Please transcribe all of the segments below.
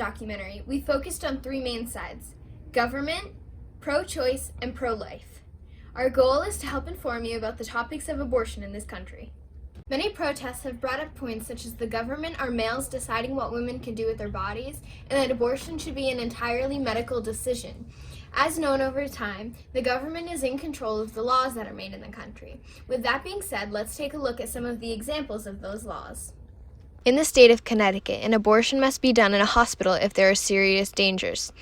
documentary, we focused on three main sides: government, pro-choice, and pro-life. Our goal is to help inform you about the topics of abortion in this country. Many protests have brought up points such as the government are males deciding what women can do with their bodies, and that abortion should be an entirely medical decision. As known over time, the government is in control of the laws that are made in the country. With that being said, let's take a look at some of the examples of those laws. In the state of Connecticut, an abortion must be done in a hospital if there are serious dangers.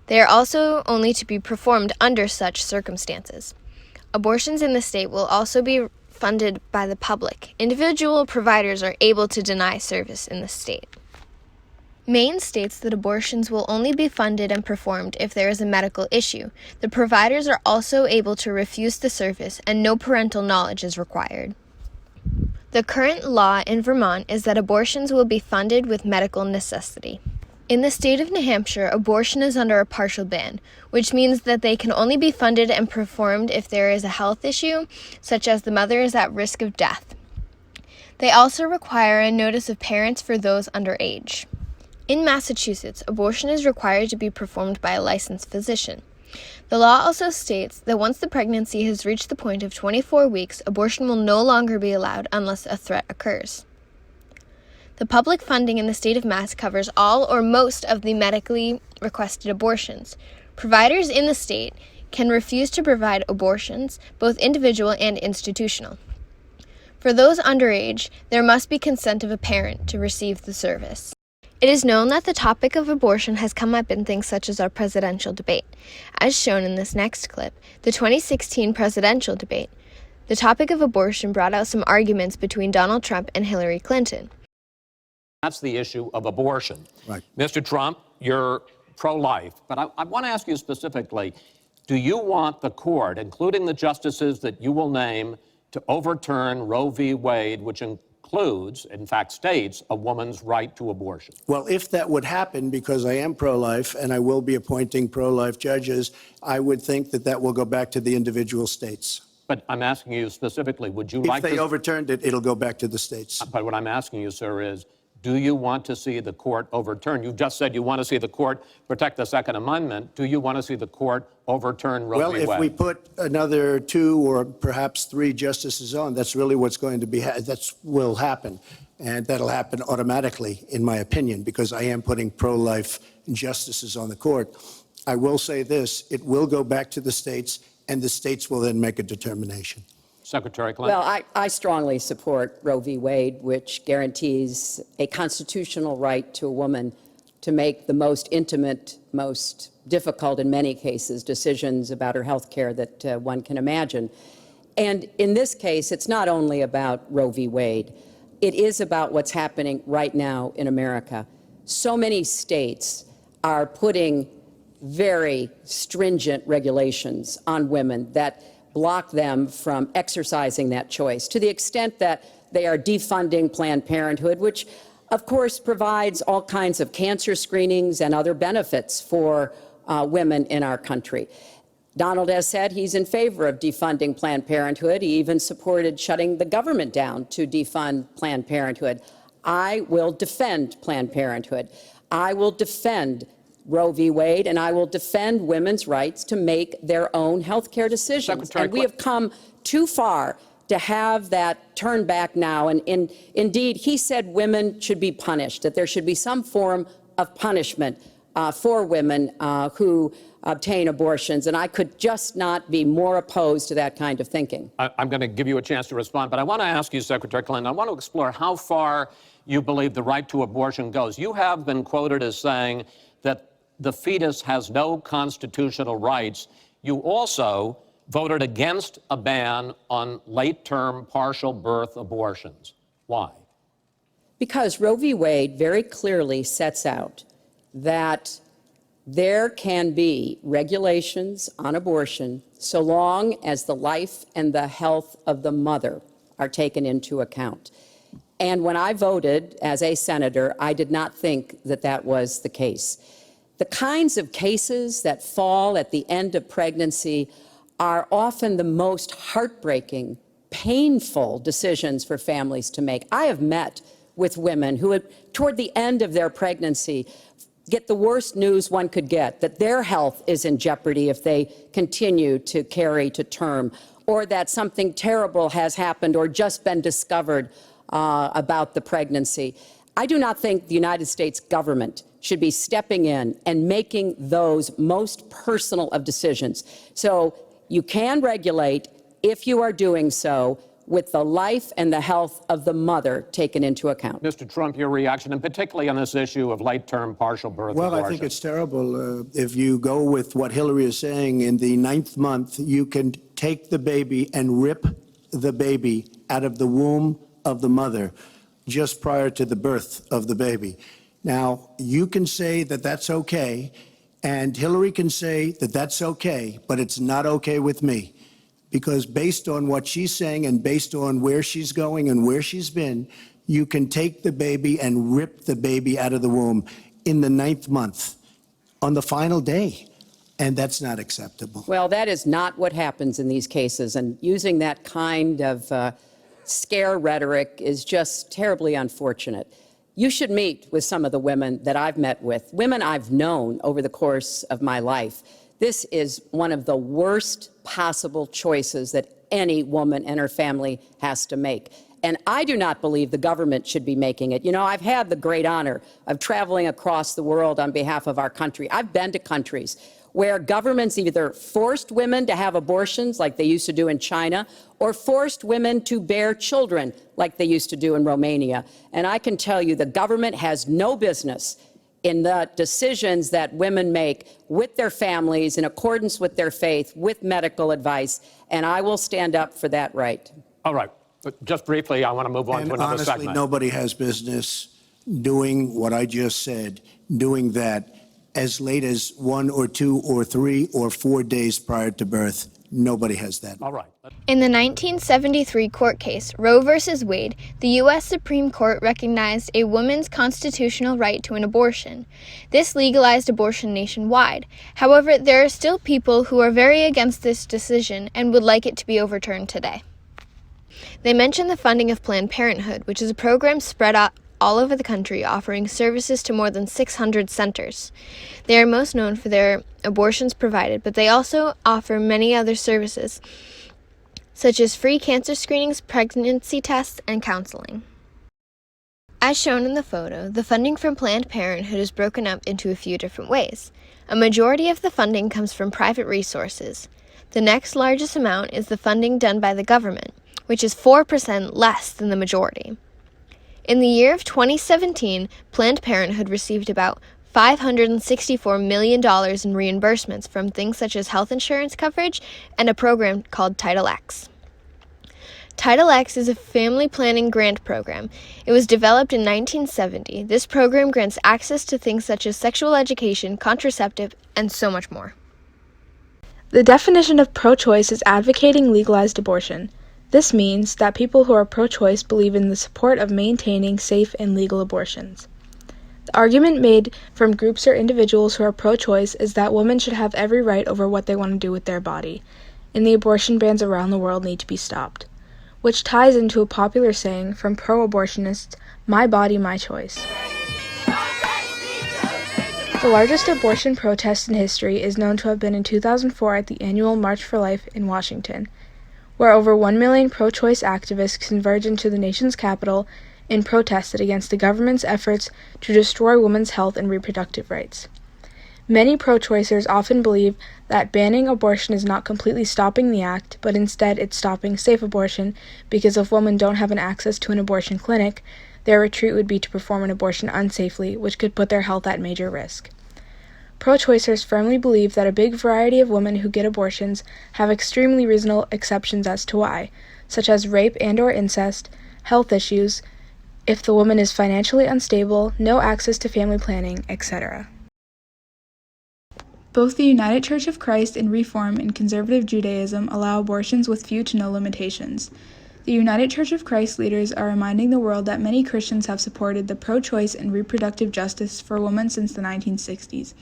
They are also only to be performed under such circumstances. Abortions in the state will also be funded by the public. Individual providers are able to deny service in the state. Maine states that abortions will only be funded and performed if there is a medical issue. The providers are also able to refuse the service, and no parental knowledge is required. The current law in Vermont is that abortions will be funded with medical necessity. In the state of New Hampshire, abortion is under a partial ban, which means that they can only be funded and performed if there is a health issue, such as the mother is at risk of death. They also require a notice of parents for those underage. In Massachusetts, abortion is required to be performed by a licensed physician. The law also states that once the pregnancy has reached the point of 24 weeks, abortion will no longer be allowed unless a threat occurs. The public funding in the state of Mass covers all or most of the medically requested abortions. Providers in the state can refuse to provide abortions, both individual and institutional. For those underage, there must be consent of a parent to receive the service. It is known that the topic of abortion has come up in things such as our presidential debate. As shown in this next clip, the 2016 presidential debate, the topic of abortion brought out some arguments between Donald Trump and Hillary Clinton. That's the issue of abortion. Right. Mr. Trump, you're pro-life, but I want to ask you specifically, do you want the court, including the justices that you will name, to overturn Roe v. Wade, which includes, in fact, states a woman's right to abortion? Well, if that would happen, because I am pro-life and I will be appointing pro-life judges, I would think that that will go back to the individual states. But I'm asking you specifically, would you If they overturned it, it'll go back to the states. But what I'm asking you, sir, is do you want to see the court overturn? You just said you want to see the court protect the Second Amendment. Do you want to see the court overturn Roe v. Wade? Well, if we put another 2 or perhaps 3 justices on, that's really what's going to be, that will happen. And that'll happen automatically, in my opinion, because I am putting pro-life justices on the court. I will say this, it will go back to the states, and the states will then make a determination. Secretary Clinton. Well, I strongly support Roe v. Wade, which guarantees a constitutional right to a woman to make the most intimate, most difficult in many cases, decisions about her health care that one can imagine. And in this case, it's not only about Roe v. Wade. It is about what's happening right now in America. So many states are putting very stringent regulations on women that block them from exercising that choice, to the extent that they are defunding Planned Parenthood, which, of course, provides all kinds of cancer screenings and other benefits for women in our country. Donald has said he's in favor of defunding Planned Parenthood. He even supported shutting the government down to defund Planned Parenthood. I will defend Planned Parenthood. I will defend Roe v. Wade, and I will defend women's rights to make their own health care decisions. And we have come too far to have that turned back now. And indeed, he said women should be punished, that there should be some form of punishment for women who obtain abortions. And I could just not be more opposed to that kind of thinking. I'm going to give you a chance to respond, but I want to ask you, Secretary Clinton, I want to explore how far you believe the right to abortion goes. You have been quoted as saying that the fetus has no constitutional rights. You also voted against a ban on late-term partial birth abortions. Why? Because Roe v. Wade very clearly sets out that there can be regulations on abortion so long as the life and the health of the mother are taken into account. And when I voted as a senator, I did not think that that was the case. The kinds of cases that fall at the end of pregnancy are often the most heartbreaking, painful decisions for families to make. I have met with women who, toward the end of their pregnancy, get the worst news one could get, that their health is in jeopardy if they continue to carry to term, or that something terrible has happened or just been discovered about the pregnancy. I do not think the United States government should be stepping in and making those most personal of decisions. So you can regulate, if you are doing so, with the life and the health of the mother taken into account. Mr. Trump, your reaction, and particularly on this issue of late-term partial birth Well, abortion. I think it's terrible. If you go with what Hillary is saying, in the 9th month, you can take the baby and rip the baby out of the womb of the mother just prior to the birth of the baby. Now, you can say that that's okay, and Hillary can say that that's okay, but it's not okay with me. Because based on what she's saying and based on where she's going and where she's been, you can take the baby and rip the baby out of the womb in the 9th month on the final day. And that's not acceptable. Well, that is not what happens in these cases. And using that kind of scare rhetoric is just terribly unfortunate. You should meet with some of the women that I've met with, women I've known over the course of my life. This is one of the worst possible choices that any woman and her family has to make. And I do not believe the government should be making it. You know, I've had the great honor of traveling across the world on behalf of our country. I've been to countries where governments either forced women to have abortions like they used to do in China, or forced women to bear children like they used to do in Romania. And I can tell you the government has no business in the decisions that women make with their families in accordance with their faith, with medical advice, and I will stand up for that right. All right. But just briefly, I want to move on And to another honestly, segment. nobody has business doing what I just said, doing that as late as 1 or 2 or 3 or 4 days prior to birth. Nobody has that. All right. In the 1973 court case, Roe v. Wade, the U.S. Supreme Court recognized a woman's constitutional right to an abortion. This legalized abortion nationwide. However, there are still people who are very against this decision and would like it to be overturned today. They mention the funding of Planned Parenthood, which is a program spread out all over the country offering services to more than 600 centers. They are most known for their abortions provided, but they also offer many other services, such as free cancer screenings, pregnancy tests, and counseling. As shown in the photo, the funding from Planned Parenthood is broken up into a few different ways. A majority of the funding comes from private resources. The next largest amount is the funding done by the government, which is 4% less than the majority. In the year of 2017, Planned Parenthood received about $564 million in reimbursements from things such as health insurance coverage and a program called Title X. Title X is a family planning grant program. It was developed in 1970. This program grants access to things such as sexual education, contraceptive, and so much more. The definition of pro-choice is advocating legalized abortion. This means that people who are pro-choice believe in the support of maintaining safe and legal abortions. The argument made from groups or individuals who are pro-choice is that women should have every right over what they want to do with their body, and the abortion bans around the world need to be stopped, which ties into a popular saying from pro-abortionists, "My body, my choice." The largest abortion protest in history is known to have been in 2004 at the annual March for Life in Washington, where over 1 million pro-choice activists converged into the nation's capital and protested against the government's efforts to destroy women's health and reproductive rights. Many pro-choicers often believe that banning abortion is not completely stopping the act, but instead it's stopping safe abortion, because if women don't have an access to an abortion clinic, their retreat would be to perform an abortion unsafely, which could put their health at major risk. Pro-choicers firmly believe that a big variety of women who get abortions have extremely reasonable exceptions as to why, such as rape and/or incest, health issues, if the woman is financially unstable, no access to family planning, etc. Both the United Church of Christ and Reform and Conservative Judaism allow abortions with few to no limitations. The United Church of Christ leaders are reminding the world that many Christians have supported the pro-choice and reproductive justice for women since the 1960s.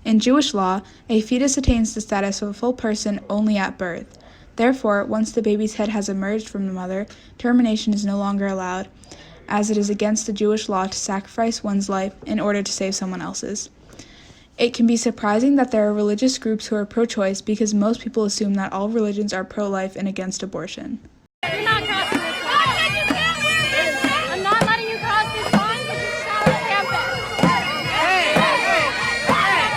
In Jewish law, a fetus attains the status of a full person only at birth. Therefore, once the baby's head has emerged from the mother, termination is no longer allowed, as it is against the Jewish law to sacrifice one's life in order to save someone else's. It can be surprising that there are religious groups who are pro-choice because most people assume that all religions are pro-life and against abortion. You're not crossing this line. I'm not letting you cross this line because this is our campus. Go ahead. I'm fine. I'm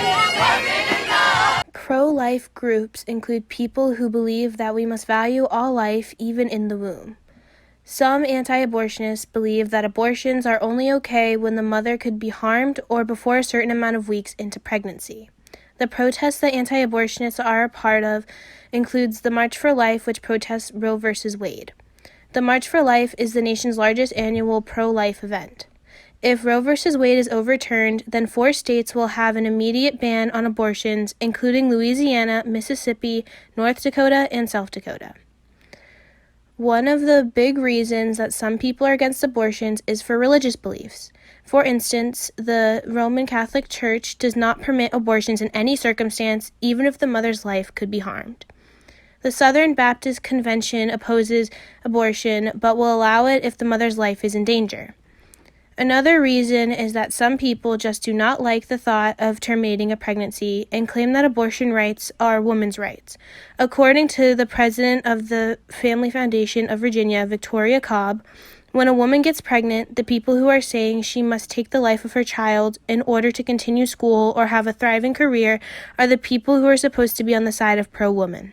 not crossing this line. Pro-life groups include people who believe that we must value all life, even in the womb. Some anti-abortionists believe that abortions are only okay when the mother could be harmed or before a certain amount of weeks into pregnancy. The protests that anti-abortionists are a part of includes the March for Life, which protests Roe v. Wade. The March for Life is the nation's largest annual pro-life event. If Roe v. Wade is overturned, then 4 states will have an immediate ban on abortions, including Louisiana, Mississippi, North Dakota, and South Dakota. One of the big reasons that some people are against abortions is for religious beliefs. For instance, the Roman Catholic Church does not permit abortions in any circumstance, even if the mother's life could be harmed. The Southern Baptist Convention opposes abortion, but will allow it if the mother's life is in danger. Another reason is that some people just do not like the thought of terminating a pregnancy and claim that abortion rights are women's rights. According to the president of the Family Foundation of Virginia, Victoria Cobb, when a woman gets pregnant, the people who are saying she must take the life of her child in order to continue school or have a thriving career are the people who are supposed to be on the side of pro-woman.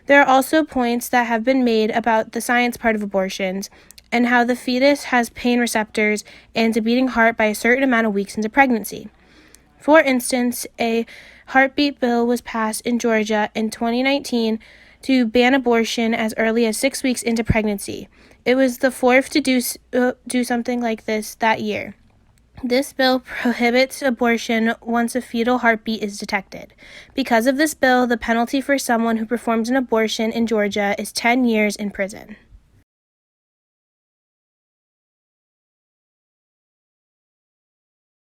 There are also points that have been made about the science part of abortions and how the fetus has pain receptors and a beating heart by a certain amount of weeks into pregnancy. For instance, a heartbeat bill was passed in Georgia in 2019 to ban abortion as early as 6 weeks into pregnancy. It was the fourth to do something like this that year. This bill prohibits abortion once a fetal heartbeat is detected. Because of this bill, the penalty for someone who performs an abortion in Georgia is 10 years in prison.